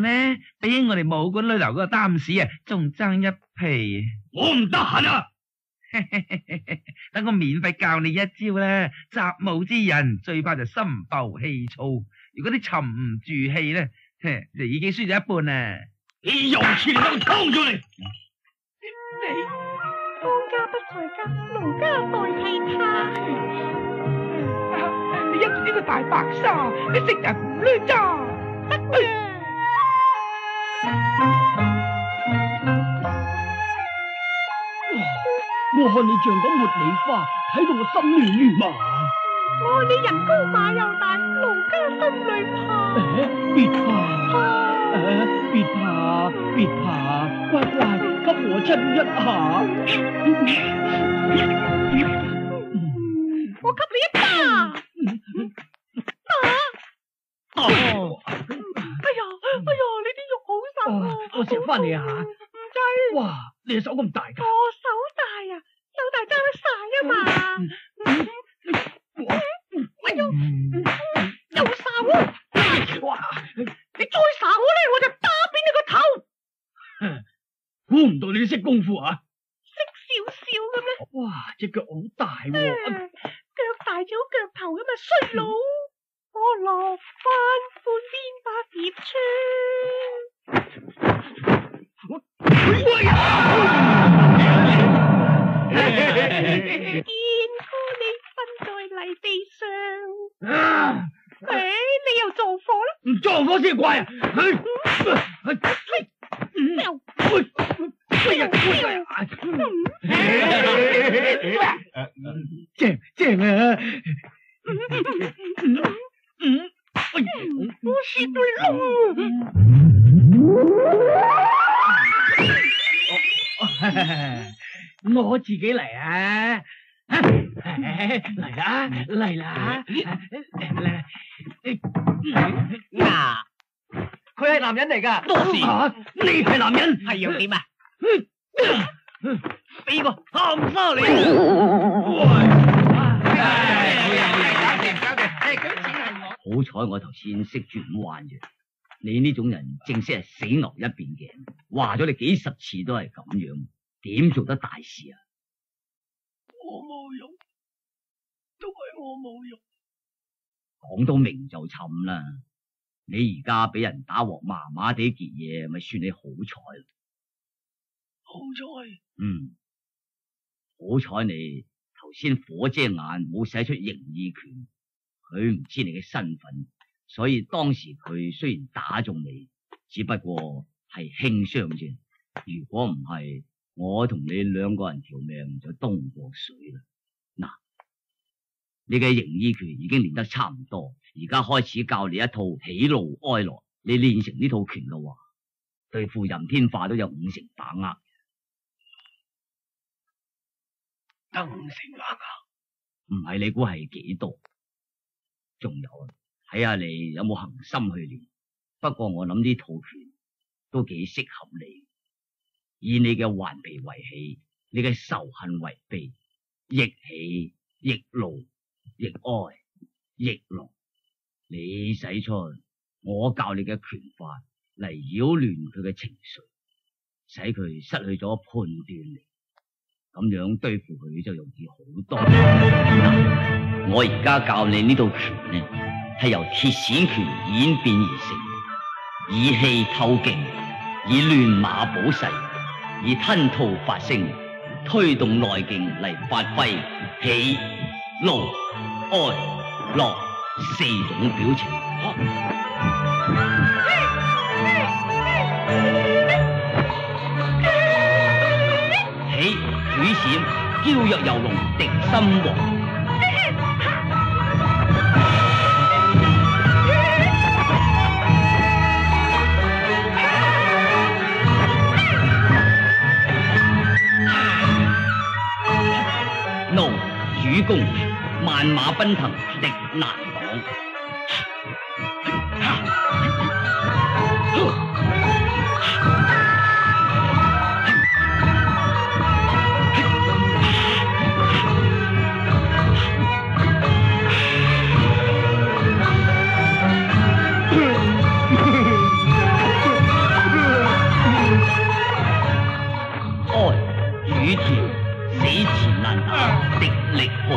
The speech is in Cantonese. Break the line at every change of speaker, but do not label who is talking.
呢，比起我哋武館女流嗰個擔屎啊，仲爭一皮。
我唔得閒啊！
等我免費教你一招啦。習武之人最怕就心浮氣躁，如果你沉唔住氣咧，就已經輸咗一半啦。
你有錢能劏咗你！
方家不在家，奴家代替他。
你因住呢個大白鯊，你食人唔叻咋？
得嘅。
我看你像朵茉莉花，睇到我心亂如麻。
我看你人高馬又大，奴家心裏怕。
別怕，別怕，乖乖，給我親一下。
我給你一巴。打！哎呀，你啲肉好實啊！
我食翻你下。
唔制。
哇，你隻手咁大㗎？
我手大啊，手大揸得晒啊嘛。哎呦，又睄我！
哇！
你再睄我咧，我就打扁你個頭。
估唔到你識功夫啊！
識少少咁咧。
哇，隻腳好大喎！
腳大就好腳頭咁啊，衰佬！我落翻半邊百葉穿。見過你瞓在泥地上。你又撞火啦？
唔撞火先怪啊！正啊！
我蝕對窿
啊！我自己嚟啊！嚟啦，嚟啦！
嗱，佢係男人嚟噶，
多事你係男人，
係又點啊？俾個鹹沙你！
好彩我頭先識轉彎啫，你呢種人正式係死牛一邊頸，話咗你幾十次都係咁樣，點做得大事啊？
我冇用，都係我冇用。
講到明就慘啦，你而家俾人打鑊麻麻地結嘢，咪算你好彩。
好彩。
好彩你頭先火遮眼冇使出形意拳，佢唔知你嘅身份，所以當時佢雖然打中你，只不過係輕傷啫。如果唔係，我同你兩個人條命就東過水啦。嗱，你嘅形意拳已經練得差唔多，而家開始教你一套喜怒哀樂。你練成呢套拳嘅話，對付任天化都有5成把握。
得5成把握？
唔係你估係幾多？仲有啊，睇下你有冇恒心去練。不過我諗呢套拳都幾適合你，以你嘅頑皮為喜，你嘅仇恨為悲，亦喜亦怒亦哀亦樂。你使出我教你嘅拳法嚟擾亂佢嘅情緒，使佢失去咗判斷力，咁樣對付佢就容易好多。我而家教你呢套拳呢，係由鐵線拳演變而成，以氣透勁，以亂馬補勢，以吞吐發聲，推動內勁嚟發揮喜怒哀樂4種表情。喜舉閃，嬌若游龍，敵心王。怒主攻，萬馬奔騰，敵難擋。的力號。